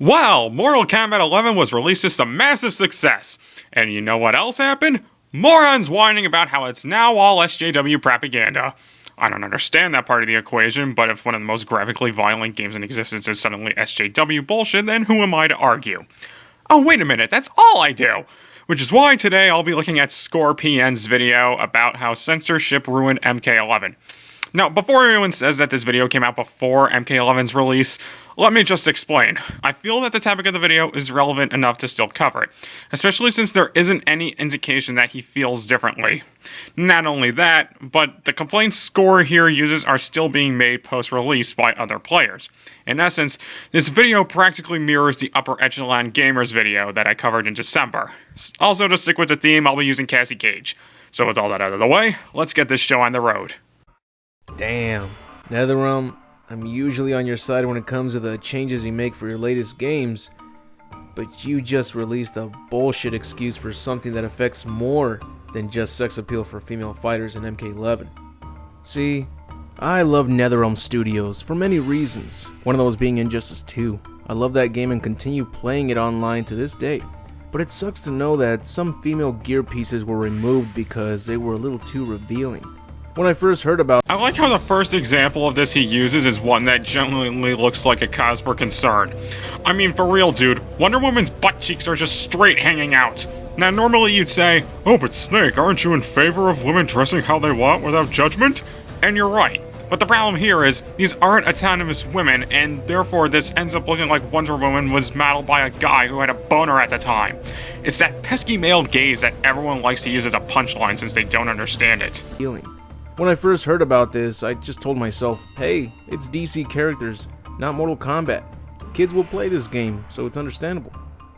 Well, Mortal Kombat 11 was released as a massive success. And you know what else happened? Morons whining about how it's now all SJW propaganda. I don't understand that part of the equation, but if one of the most graphically violent games in existence is suddenly SJW bullshit, then who am I to argue? Oh, wait a minute, that's all I do! Which is why today I'll be looking at ScorePN's video about how censorship ruined MK11. Now, before anyone says that this video came out before MK11's release, let me just explain. I feel that the topic of the video is relevant enough to still cover it, especially since there isn't any indication that he feels differently. Not only that, but the complaints Score here uses are still being made post-release by other players. In essence, this video practically mirrors the Upper Echelon Gamers video that I covered in December. Also, to stick with the theme, I'll be using Cassie Cage. So with all that out of the way, let's get this show on the road. Damn. NetherRealm, I'm usually on your side when it comes to the changes you make for your latest games, but you just released a bullshit excuse for something that affects more than just sex appeal for female fighters in MK11. See, I love NetherRealm Studios for many reasons, one of those being Injustice 2. I love that game and continue playing it online to this day, but it sucks to know that some female gear pieces were removed because they were a little too revealing. When I first heard about I like how the first example of this he uses is one that genuinely looks like a cause for concern. I mean, for real, dude, Wonder Woman's butt cheeks are just straight hanging out. Now, normally you'd say, oh, but Snake, aren't you in favor of women dressing how they want without judgment? And you're right. But the problem here is, these aren't autonomous women, and therefore this ends up looking like Wonder Woman was modeled by a guy who had a boner at the time. It's that pesky male gaze that everyone likes to use as a punchline since they don't understand it. When I first heard about this, I just told myself, hey, it's DC characters, not Mortal Kombat. Kids will play this game, so it's understandable.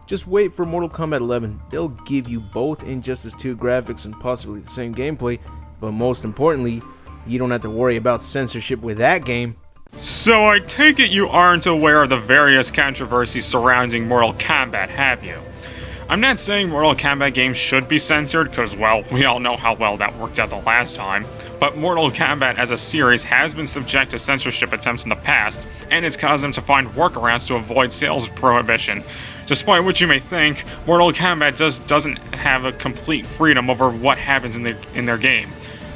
Just wait for Mortal Kombat 11. They'll give you both Injustice 2 graphics and possibly the same gameplay, but most importantly, you don't have to worry about censorship with that game. So I take it you aren't aware of the various controversies surrounding Mortal Kombat, have you? I'm not saying Mortal Kombat games should be censored, because, well, we all know how well that worked out the last time, but Mortal Kombat as a series has been subject to censorship attempts in the past, and it's caused them to find workarounds to avoid sales prohibition. Despite what you may think, Mortal Kombat just doesn't have a complete freedom over what happens in their game.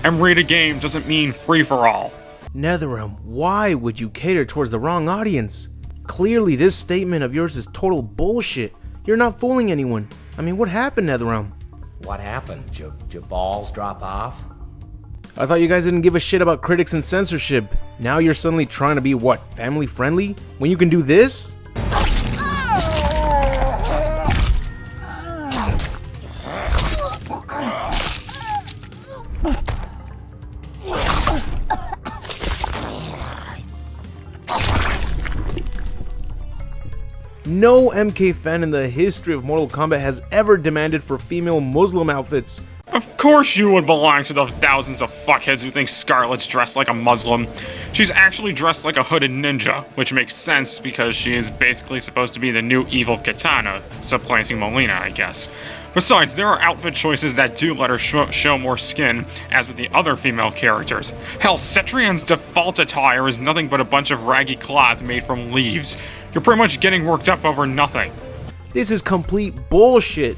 And rated game doesn't mean free-for-all. NetherRealm, why would you cater towards the wrong audience? Clearly this statement of yours is total bullshit. You're not fooling anyone. I mean, what happened, NetherRealm? What happened? Your balls drop off? I thought you guys didn't give a shit about critics and censorship. Now you're suddenly trying to be, what, family friendly? When you can do this? No MK fan in the history of Mortal Kombat has ever demanded for female Muslim outfits. Of course you would belong to the thousands of fuckheads who think Scarlet's dressed like a Muslim. She's actually dressed like a hooded ninja, which makes sense because she is basically supposed to be the new evil Katana, supplanting Molina, I guess. Besides, there are outfit choices that do let her show more skin, as with the other female characters. Hell, Cetrian's default attire is nothing but a bunch of raggy cloth made from leaves. You're pretty much getting worked up over nothing. This is complete bullshit.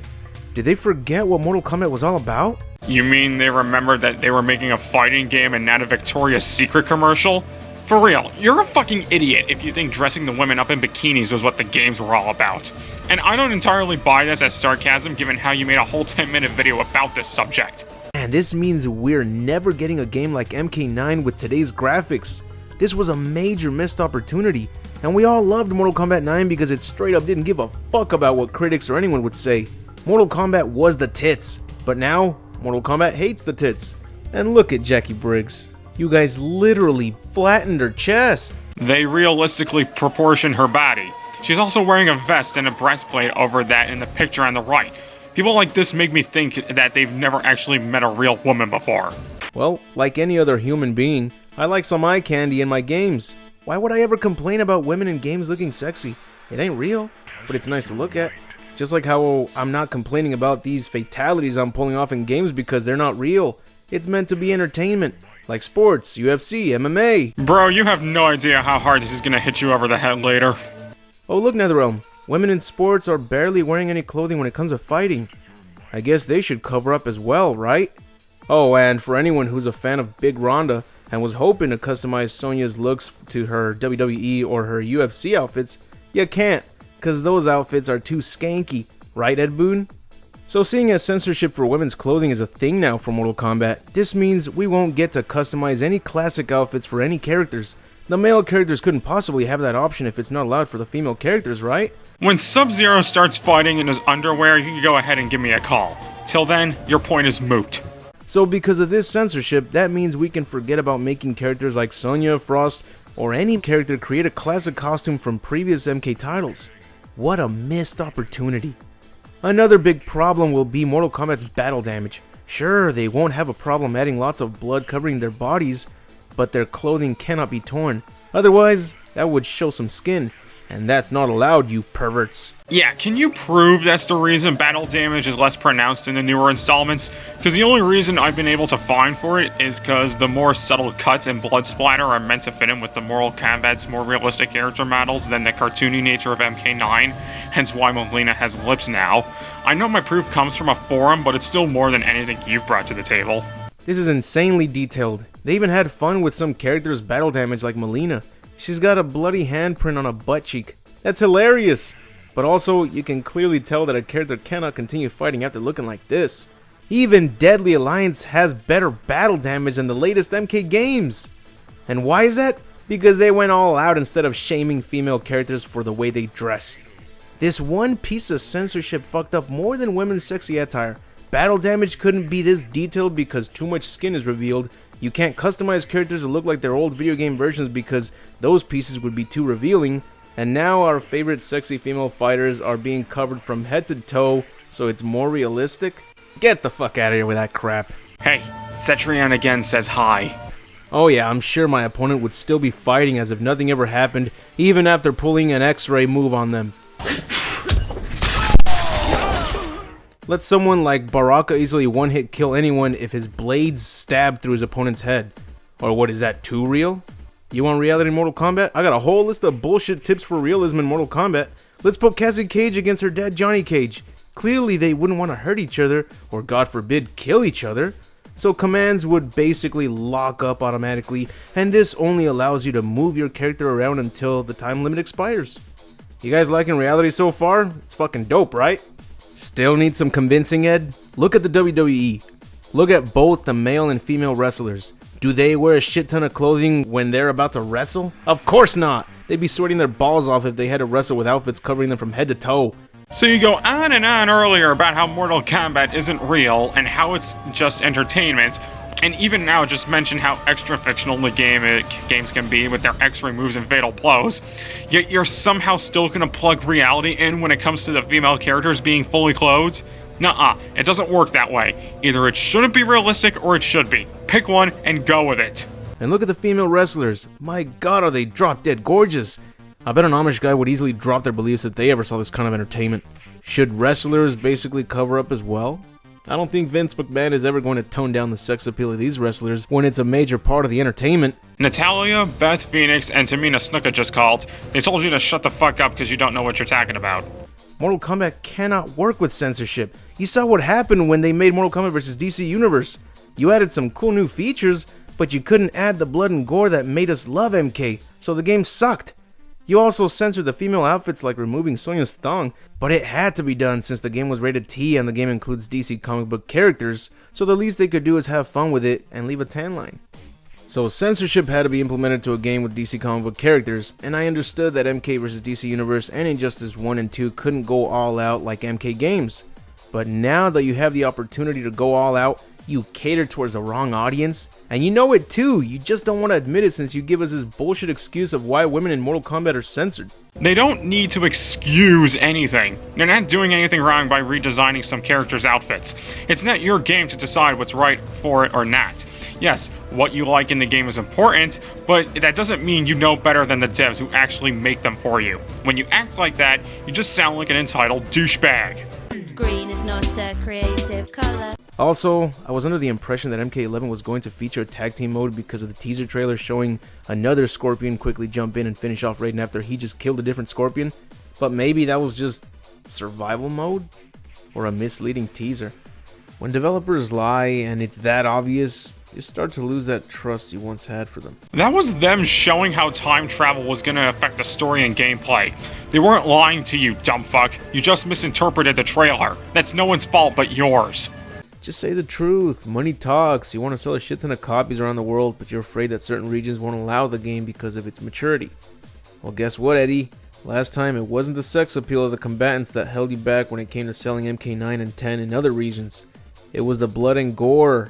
Did they forget what Mortal Kombat was all about? You mean they remembered that they were making a fighting game and not a Victoria's Secret commercial? For real, you're a fucking idiot if you think dressing the women up in bikinis was what the games were all about. And I don't entirely buy this as sarcasm given how you made a whole 10-minute video about this subject. And this means we're never getting a game like MK9 with today's graphics. This was a major missed opportunity, and we all loved Mortal Kombat 9 because it straight up didn't give a fuck about what critics or anyone would say. Mortal Kombat was the tits, but now Mortal Kombat hates the tits. And look at Jackie Briggs. You guys literally flattened her chest. They realistically proportion her body. She's also wearing a vest and a breastplate over that in the picture on the right. People like this make me think that they've never actually met a real woman before. Well, like any other human being, I like some eye candy in my games. Why would I ever complain about women in games looking sexy? It ain't real, but it's nice to look at. Just like how I'm not complaining about these fatalities I'm pulling off in games because they're not real. It's meant to be entertainment. Like sports, UFC, MMA. Bro, you have no idea how hard this is gonna hit you over the head later. Oh look, NetherRealm. Women in sports are barely wearing any clothing when it comes to fighting. I guess they should cover up as well, right? Oh, and for anyone who's a fan of Big Ronda and was hoping to customize Sonya's looks to her WWE or her UFC outfits, you can't, cause those outfits are too skanky, right, Ed Boon? So seeing as censorship for women's clothing is a thing now for Mortal Kombat, this means we won't get to customize any classic outfits for any characters. The male characters couldn't possibly have that option if it's not allowed for the female characters, right? When Sub-Zero starts fighting in his underwear, you can go ahead and give me a call. Till then, your point is moot. So because of this censorship, that means we can forget about making characters like Sonya, Frost, or any character create a classic costume from previous MK titles. What a missed opportunity. Another big problem will be Mortal Kombat's battle damage. Sure, they won't have a problem adding lots of blood covering their bodies, but their clothing cannot be torn. Otherwise, that would show some skin, and that's not allowed, you perverts. Yeah, can you prove that's the reason battle damage is less pronounced in the newer installments? Because the only reason I've been able to find for it is because the more subtle cuts and blood splatter are meant to fit in with the Mortal Kombat's more realistic character models than the cartoony nature of MK9, hence why Molina has lips now. I know my proof comes from a forum, but it's still more than anything you've brought to the table. This is insanely detailed. They even had fun with some characters' battle damage like Molina. She's got a bloody handprint on a butt cheek. That's hilarious! But also, you can clearly tell that a character cannot continue fighting after looking like this. Even Deadly Alliance has better battle damage than the latest MK games! And why is that? Because they went all out instead of shaming female characters for the way they dress. This one piece of censorship fucked up more than women's sexy attire. Battle damage couldn't be this detailed because too much skin is revealed. You can't customize characters to look like their old video game versions because those pieces would be too revealing. And now our favorite sexy female fighters are being covered from head to toe, so it's more realistic? Get the fuck out of here with that crap. Hey, Cetrion again says hi. Oh yeah, I'm sure my opponent would still be fighting as if nothing ever happened, even after pulling an X-ray move on them. Let someone like Baraka easily one-hit kill anyone if his blades stab through his opponent's head. Or what, is that too real? You want reality in Mortal Kombat? I got a whole list of bullshit tips for realism in Mortal Kombat. Let's put Cassie Cage against her dad Johnny Cage. Clearly they wouldn't want to hurt each other, or God forbid, kill each other. So commands would basically lock up automatically, and this only allows you to move your character around until the time limit expires. You guys liking reality so far? It's fucking dope, right? Still need some convincing, Ed? Look at the WWE. Look at both the male and female wrestlers. Do they wear a shit ton of clothing when they're about to wrestle? Of course not! They'd be sweating their balls off if they had to wrestle with outfits covering them from head to toe. So you go on and on earlier about how Mortal Kombat isn't real and how it's just entertainment, and even now just mention how extra fictional the games can be with their X-ray moves and fatal blows, yet you're somehow still gonna plug reality in when it comes to the female characters being fully clothed? Nuh-uh, it doesn't work that way. Either it shouldn't be realistic or it should be. Pick one and go with it. And look at the female wrestlers. My god, are they drop dead gorgeous. I bet an Amish guy would easily drop their beliefs if they ever saw this kind of entertainment. Should wrestlers basically cover up as well? I don't think Vince McMahon is ever going to tone down the sex appeal of these wrestlers when it's a major part of the entertainment. Natalia, Beth Phoenix, and Tamina Snuka just called. They told you to shut the fuck up because you don't know what you're talking about. Mortal Kombat cannot work with censorship. You saw what happened when they made Mortal Kombat vs. DC Universe. You added some cool new features, but you couldn't add the blood and gore that made us love MK, so the game sucked. You also censored the female outfits like removing Sonya's thong, but it had to be done since the game was rated T and the game includes DC comic book characters, so the least they could do is have fun with it and leave a tan line. So censorship had to be implemented to a game with DC comic book characters, and I understood that MK vs. DC Universe and Injustice 1 and 2 couldn't go all out like MK games. But now that you have the opportunity to go all out, you cater towards the wrong audience, and you know it too, you just don't want to admit it since you give us this bullshit excuse of why women in Mortal Kombat are censored. They don't need to excuse anything. They're not doing anything wrong by redesigning some characters' outfits. It's not your game to decide what's right for it or not. Yes, what you like in the game is important, but that doesn't mean you know better than the devs who actually make them for you. When you act like that, you just sound like an entitled douchebag. Green is not a creative color. Also, I was under the impression that MK11 was going to feature a tag team mode because of the teaser trailer showing another Scorpion quickly jump in and finish off Raiden after he just killed a different Scorpion. But maybe that was just survival mode? Or a misleading teaser? When developers lie and it's that obvious, you start to lose that trust you once had for them. That was them showing how time travel was gonna affect the story and gameplay. They weren't lying to you, dumb fuck. You just misinterpreted the trailer. That's no one's fault but yours. Just say the truth. Money talks. You want to sell a shit ton of copies around the world, but you're afraid that certain regions won't allow the game because of its maturity. Well, guess what, Eddie? Last time, it wasn't the sex appeal of the combatants that held you back when it came to selling MK9 and 10 in other regions. It was the blood and gore.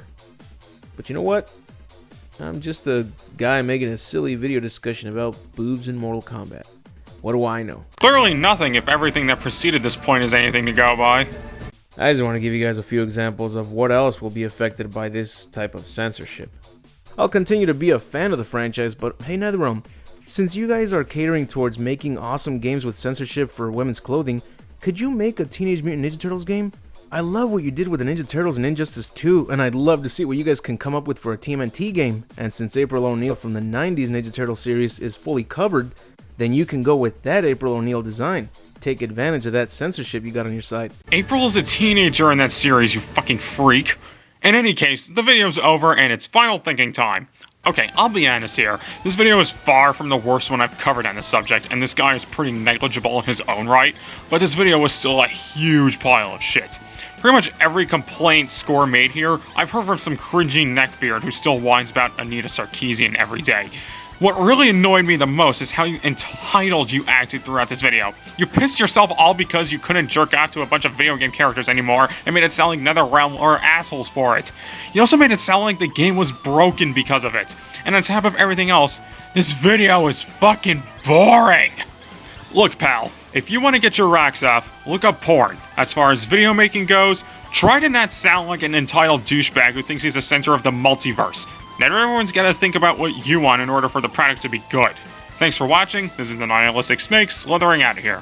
But you know what? I'm just a guy making a silly video discussion about boobs in Mortal Kombat. What do I know? Clearly nothing if everything that preceded this point is anything to go by. I just want to give you guys a few examples of what else will be affected by this type of censorship. I'll continue to be a fan of the franchise, but hey NetherRealm, since you guys are catering towards making awesome games with censorship for women's clothing, could you make a Teenage Mutant Ninja Turtles game? I love what you did with the Ninja Turtles and Injustice 2, and I'd love to see what you guys can come up with for a TMNT game. And since April O'Neil from the 90s Ninja Turtle series is fully covered, then you can go with that April O'Neil design. Take advantage of that censorship you got on your side. April is a teenager in that series, you fucking freak. In any case, the video's over and it's final thinking time. Okay, I'll be honest here. This video is far from the worst one I've covered on this subject, and this guy is pretty negligible in his own right, but this video was still a huge pile of shit. Pretty much every complaint Score made here, I've heard from some cringy neckbeard who still whines about Anita Sarkeesian every day. What really annoyed me the most is how entitled you acted throughout this video. You pissed yourself all because you couldn't jerk out to a bunch of video game characters anymore and made it sound like NetherRealm are assholes for it. You also made it sound like the game was broken because of it. And on top of everything else, this video is fucking boring. Look, pal, if you want to get your rocks off, look up porn. As far as video making goes, try to not sound like an entitled douchebag who thinks he's the center of the multiverse. Not everyone's gotta think about what you want in order for the product to be good. Thanks for watching. This is the Nihilistic Snake slithering out of here.